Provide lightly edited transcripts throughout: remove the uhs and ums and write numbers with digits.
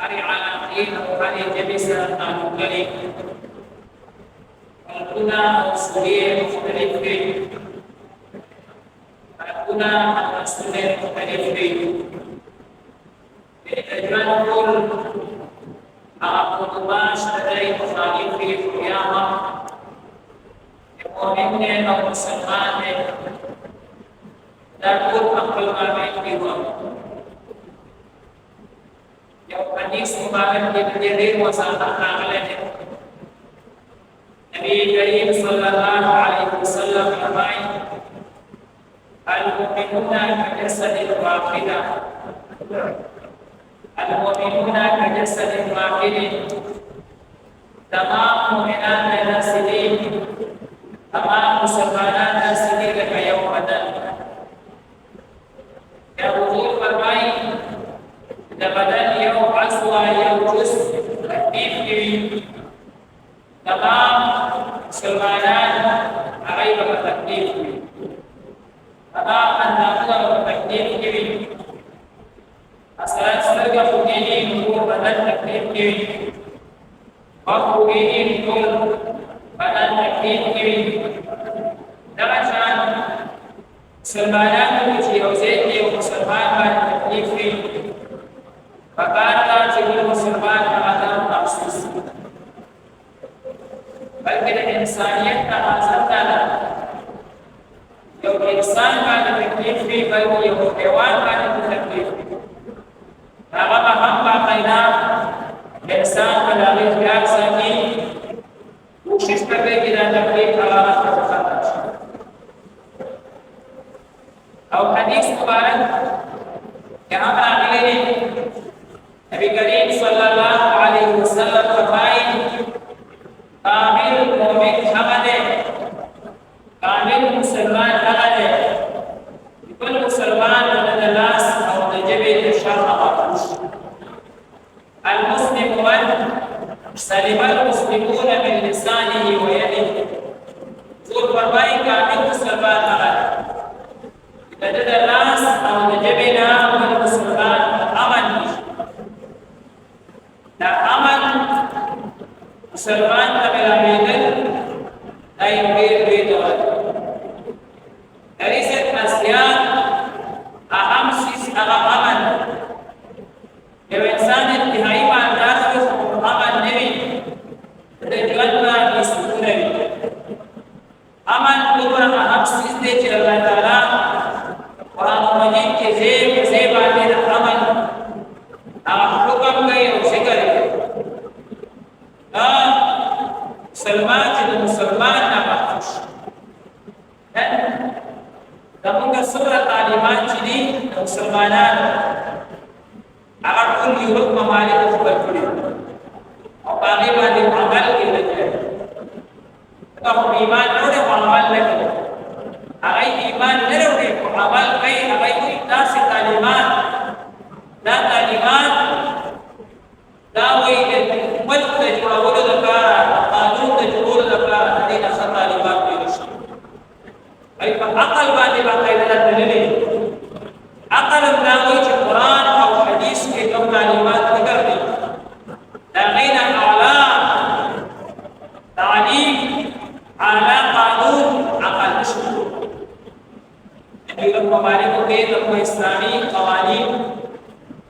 hari alamin hari jabisa tanukali kuna usulie mختلفين kuna masuala mختلفين التجمل أقوماش لدي مخالفي قيامة المؤمنين أو مسلمان لا تكون أقل ما بينهم يوم حديث مبارك بالجرير وساطة كاملة النبي الكريم صلى الله عليه وسلم فرمائے المؤمنون كجسد واحد المؤمنون كجسد واحد تمام مؤمنان ناسلين تمام مسلمان ناسلين لك يوم بدن يا حضور فرمائے بدن يوم عزوة يوم جزء تكليف تمام مسلمان غير تكليف تمام الناظر تكليف كبير أصلاً سرقة فوقيين نور بدن تكليف كبير وفوقيين نور بدن تكليف كبير درجان مسلمانان وجي وزيدي ومسلمان بدن تكليف كبير فكان جبل مسلمان هذا مخصوص بلکہ انسانیت کا حاصل تھا جو انسان کا تکلیف بھی بلکہ یہ حیوان کا تکلیف بھی اگر ہم باقاعدہ انسان کا لاغی خیال سکی کوشش کرے کہ نہ تکلیف ہمارا ختم اور حدیث مبارک یہاں پر آگے نبی کریم صلی اللہ علیہ وسلم فرمائے کامل مومن حمد کامل مسلمان حمد كل مسلمان من الناس او تجبه الشر مطوش المسلم من سلم المسلمون من لسانه ويده زور فرمائے کامل مسلمان حمد لدى الناس او تجبنا من مسلمان امن دا امن مسلمان تبلاغیدل دای بیر بیدوال دریست ازیاد اهم سیز اغا امن یو انسان انتہائی بانداز کس امن نوی رجوان با نسکو نوی امن دوبرا اهم سیز دے چل اللہ تعالی قرآن مجید کے زیب آتے امن حکم گئی اور ذکر مسلمان چې مسلمان نه محفوظ دغه سره تعلیمات چې دي مسلمانانو هغه ټول یو ممالک خپل کړی او هغه باندې عمل کوي هغه ایمان نه عمل نه کوي هغه ایمان نه لري او عمل کوي هغه یې تاسو تعلیمات دا تعلیمات دا وایي ملک د جوړولو لپاره قانون د جوړولو لپاره د دې اصل تعلیمات ویل شي ای په عقل باندې باقاعده دلیل عقل دا وایي چې قرآن او حدیث کې کوم تعلیمات ذکر دي دا غیر اعلی تعلیم اعلی قانون عقل نشو دغه مبارک کې د اسلامي قوانین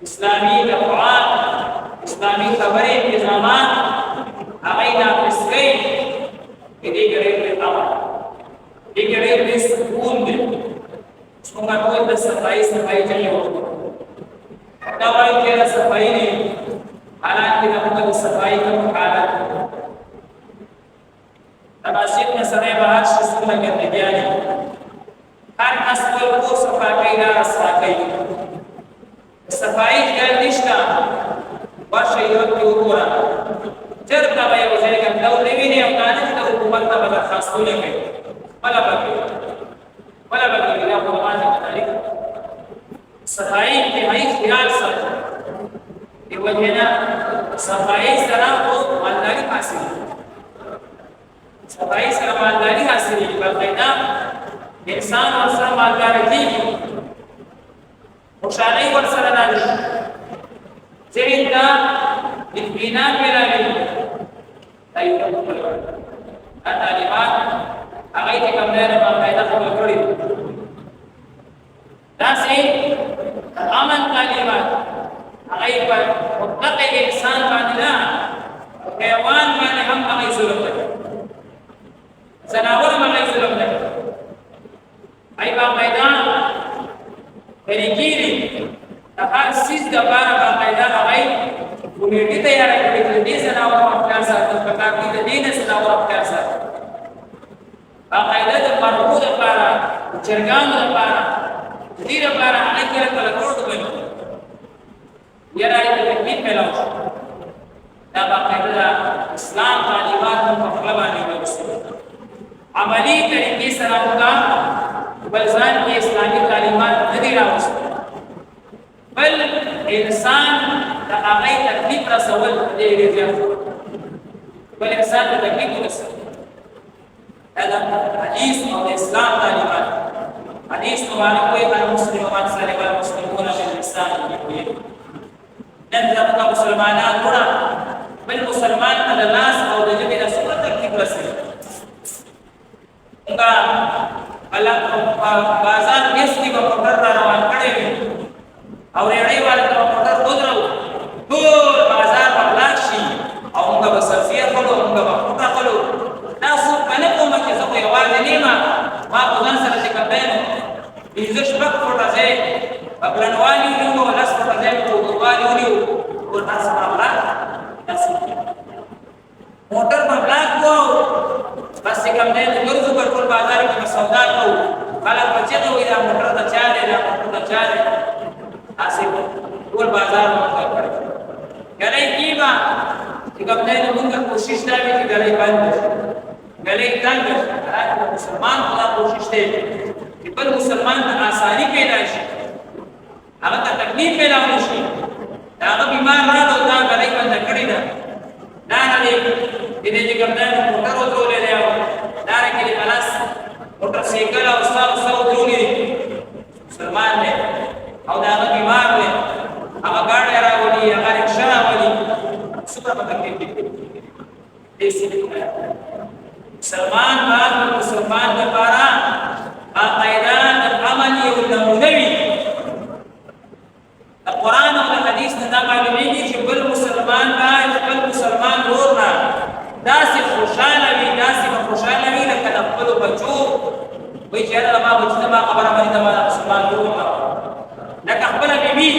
اسلامي دفعات اسلامی خبریں انتظامات اغیی نافذ گئی کہ دیگرے پر امر دیگرے پر سکون دے اس کو کوئی در صفائی چاہیے ہوتا دوائی کہنا صفائی نہیں حالانکہ نمکہ صفائی کا حالت تناسب میں سنے بہت شسکو لگے نبیانی ہر اسکول کو صفا کئی را صفا کئی صفائی گردشتا ورشه یو کې وګوره چېرته به یو ځای کې دا ویني او قانون د حکومت ته به خاصونه کوي ولا بګي دا قرآن دی تاریخ صفائی انتہائی خیال ساتھ دی وجہ صفائی سره او مالداری حاصل صفائی سره مالداری حاصل باقاعده انسان ور سره مالداری کیږي خوشالۍ ور سره راځي ذهن ته اطمینان ملایي دایو تعلیمات هغه ته کوم نه باقاعده خبر کړی داسې امن تعلیمات هغه پر مطلق انسان باندې نه حیوان باندې هم هغه ظلم کوي زناور باندې ظلم کوي ای باقاعده طریقې هغه سیس د بار باقاعده هغه کمیټه تیار کړې دي زناور افکار ساتل پکار دي د دین زناور افکار ساتل باقاعده د مرغو لپاره چرګانو لپاره دې لپاره هغه کله کله کوټ کوي یاره دې تکلیف ملاو دا باقاعده اسلام تعلیمات په خپل باندې وایي عملی طریقې سره وکړه بل ځان کې اسلامي تعلیمات نه دی راوستل بل انسان د هغه تکلیف رسول دې زیات بل انسان ته تکلیف رسول دا حدیث او اسلام تعلیمات حدیث مبارک کوئی المسلم من سلم المسلمون باللسان واليد نن دغه مسلمانان ګره بل مسلمان ته د لاس او د جبې د سره تکلیف رسوي دا الله بازار میس کې په موټر روان کړي او ریړې والے په موټر ودرو ټول بازار په بلاک شي او موږ به صرفیه کړو موږ به موټر کړو دا څو کنه کومه چې زه یوازې نیمه ما په ځان سره څه کړم بیزش وخت فوټه ځای خپلواني نیو لاس فوټه ځای په دوالي نیو ور تاسو راغلا موټر په بلاک وو بس کوم نه ګرځو په ټول بازار کې سودا کوو خلک بچي ته وي دا موټر ته چاله دا موټر ته چاله اسې ټول بازار موټر کړی غلې کیما چې کوم نه موږ کوشش دا وی چې غلې باندې غلې څنګه مسلمان خدا کوشش دی چې بل مسلمان ته آسانی پیدا شي هغه ته تکلیف پیدا نشي دا هغه بیمار راځي دا غلې باندې کړی دا نه دې چې کوم نه موټر وځولې دی دا راکې خلاص موټر سایکل او ساو درونی مسلمان دی او دا هغه بیمار دی هغه ګاډي راوړي هغه رکشا راوړي څومره په تکلیف دي مسلمان باید مسلمان لپاره باقاعده د عمل یو نمونه وي د قرآن او د حدیث نه دا معلومیږي چې بل مسلمان باید بل مسلمان ورور نه داسې خوشحاله وي لکه د خپلو بچو وایي چې یاره زما بچي زما خبره مني زما د مسلمان ورور نه لکه خپله بیبي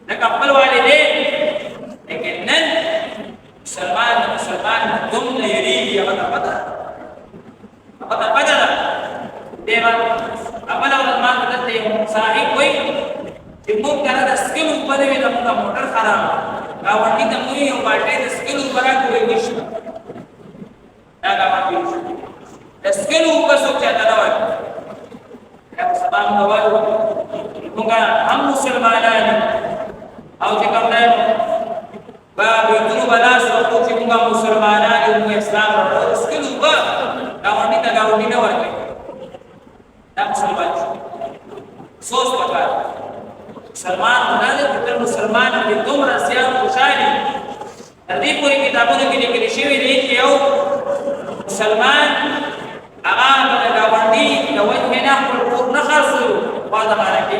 لکه خپل والدین لیکن نن مسلمان دومره یریږي هغه ته پته ده دیوه خپله ورځ ما ته دلته یو صاحب وایي چې موږ کنه د سکلو اوبه وي زموږ موټر خراب ګاونډي ته موږ یو بالټۍ د سکلو اوبه راکړو وایي نشته دا ګاونډي د سکلو اوبه څوک چاته نه وایي دا په سبا موږ وایو موږ هم مسلمانان او چې کوم دی بیتونو به لاس وکړو چې موږ مسلمانان یو موږ اسلام راوړو سکلو اوبه ګاونډي ته ګاونډي نه ورکوي دا مسلمان افسوس پکار مسلمان خدا دې ټول مسلمان دې دومره زیات خوشالي تر دې پورې کتابونو کې لیکل شوی دی چې یو مسلمان هغه د ګاونډي د وجه نه خپل کور نه خرڅو واده باندې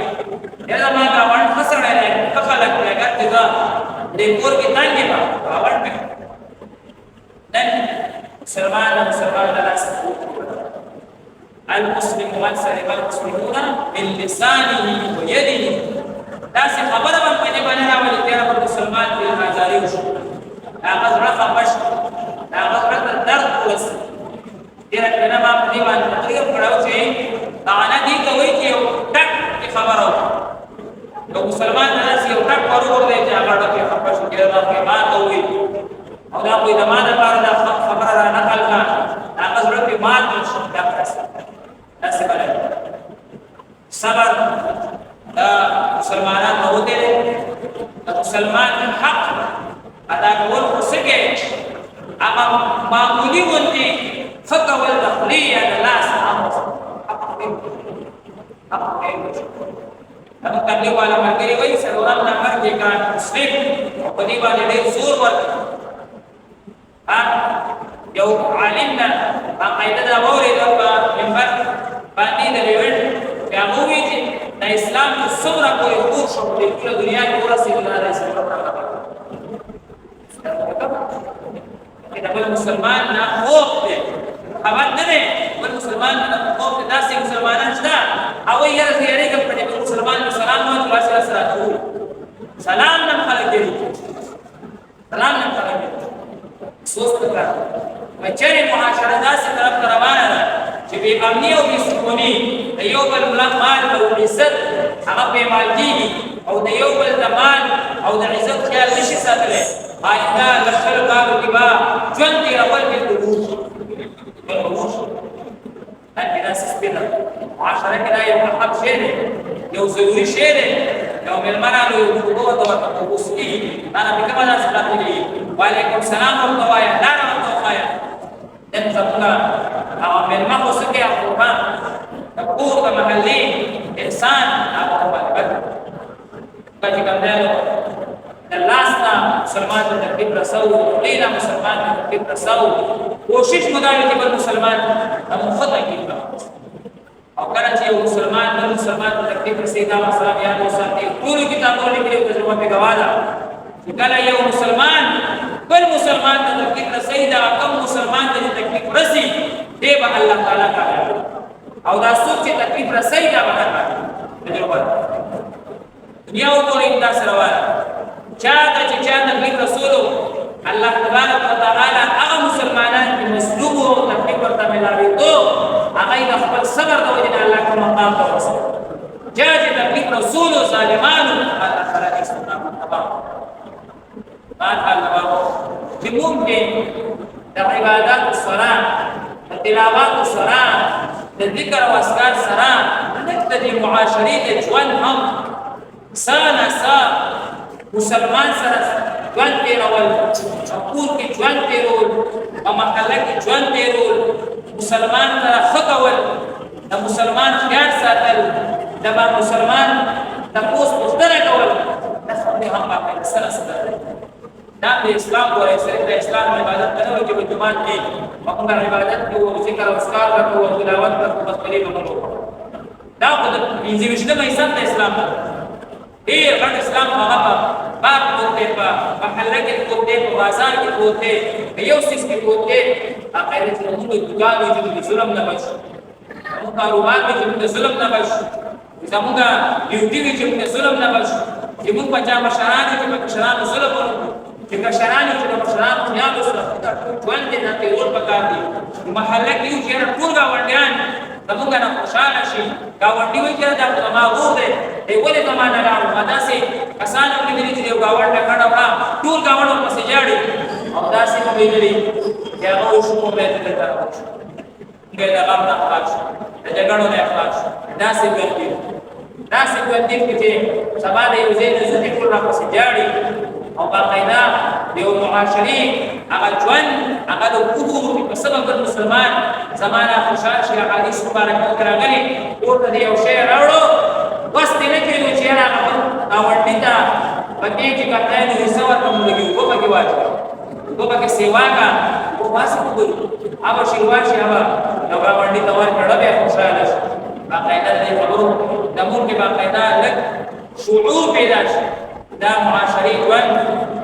دا ما ګاونډ خسرې نه خلک لګات دا دې کور کې تانګي با ګاونډ نن مسلمان د لاس المسلم من سلم المسلمون من لسانه ويده دا څه خبره باندې باندې راولي چې هغه مسلمان دی هزاري وشو هغه رفع بش هغه درد وس ډیر کله ما په دې باندې تقریر کړو چې دا نه دي کوي چې ټک خبره یو مسلمان داسې یو ټک ورور دی چې هغه ډکې خفه شو ډېر راته ماته وویل او دا خو یې د ما دپاره دا خبره را نقل کړه هغه زړه پرې مات شو دا داسې بلد صبر دا مسلمانان هوته دي د مسلمان حق ادا کول څه کې هغه معمولی ونتي فقه والدخليه د لاس امر هغه کله والا مرګري وایي سلام نمبر کې کار مسلم په دې باندې ډېر زور ورکړي یو عالمنا باقاعده دا ووري د منبر باندې د ویل بیا موږ چې د اسلام د څومره پورې خور شو په ټول دنیا کې ورسېږي الله علیه وسلم دا بل مسلمان نه خوف دی خبر نه دی بل مسلمان نه خوف دی داسې مسلمانان شته او یې زیارې کوي په مسلمان سلام نو الله سره سلام نه خلک دی سلام نه خلک دی سوچ وکړه مچره معاشره داسې طرف ته روانه ده چې بې امني او بې سکوني د یو بل مال او عزت هغه پیمال کېږي او د یو بل د مال او د عزت خیال نشي ساتلی آئنده له شلو کالو کې به ژوند تېرول بېلته ووشي هلکې داسې سپېنه معاشره کې دا یو اهم شی دی یو ضروري شی دی یو مېلمه راغلو یو ټوټو ورته ورته تپوس کېږي دا نه پې کومه داسې راغلي وعلیکم سلام ورته وایه لاره ورته ووایه نن زموږ هغه مېلمه خو څه کوي قربان د کور د محلې انسان هغه باندې بد چې کوم دی د لاس نه مسلمان ته تکلیف رسو خولې نه مسلمان ته تکلیف رسو کوشش مو دا وي چې بل مسلمان هغه ښه تکلیف او کله چې یو مسلمان بل مسلمان ته تکلیف رسېږي دا مسله یاد وساتئ ټولو کتابونو لیکلي او تجربه پرې ګواه ده چې کله یو مسلمان بل مسلمان ته تکلیف رسېږي دا کوم مسلمان ته تکلیف رسي دی به الله تعالی کامیاب او دا څوک چې تکلیف رسېږي دا به تجربه ده دنیا وګورئ داسې روانه چا ته چې چا تکلیف رسولو الله تبارک وتعالی هغه مسلمانان چې مظلوم او تکلیف ورته ملاوېدو هغه یې د خپل صبر د وجې نه الله کوم مقام ته ورسوي چا چې تکلیف رسولو ظالمانو الله تعالی دې سلام تبارک بهرحال چې موږ د عبادت سره د تلاوت سره د ذکر او اذکار سره د دې معاشرې د ژوند هم سانه مسلمان سره ژوند تېرول کور کې ژوند تېرول په محله کې ژوند تېرول مسلمان سره ښه کول د مسلمان خیال ساتل د مسلمان تپوس پوښتنه کول دا خبرې هم باقاعده سره سره دا د اسلام ګورئ صرف د اسلام عبادت نه وایي چې په جومات کې موږ عبادت کوو ذکر او اذکار کوو تلاوت کوو بس پرې به کوو دا خو د پنځه ویشتمه حصه د اسلام ده ډېر غټ اسلام هغه په بار پروت دی په محله کې پروت دی په بازار کې پروت دی په یو څیز کې پروت دی باقاعده چې موږ دوکان وي چې د ظلم نه بچ زموږ کاروبار وي چې د ظلم نه بچ زموږ ډیوټي وي چې د ظلم نه بچ چې موږ په چا مشران چې په مشرانو ظلم وکړو چې مشران چې د مشرانو خیال وسره ژوند دې نه تېرول پکار دي محله کې یو چې ټول ګاونډیان زموږ نه خوشحاله شي ګاونډي وایي چې دا زما ورور دی دی ولې زما نه راغلو ما داسې کسان هم لیدلي چې یو ګاونډ ته کډه وړه ټول ګاونډ ورپسې ژاړي او داسې هم لیدلي چې هغه وشو مو بیا دلته راغلو موږ د غم نه خلاص شو د جګړو نه خلاص شو داسې ژوند دی چې سبا د یو ځای نه زه ټول راپسې ژاړي او باقاعده د یو معاشرې هغه ژوند هغه د کفر په سبب د مسلمان زمانه خوشحال شي حدیث مبارک کې راغلي ورته د یو شی راوړو بس دې نه کېږي چې هغه ګاونډي ته پکې چې کته نه حصہ ورته مونږ یو په کې واچو په کې سیوا کا او واسه وګورو هغه شی واشي هغه ګاونډي ته ورکړه به خوشاله شي باقاعده دې خبرو د مونږ کې باقاعده لږ شعور پیدا شي دا معاشري ژوند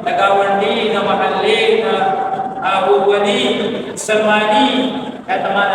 د ګاونډي د محلې د وروري مسلماني دا تمام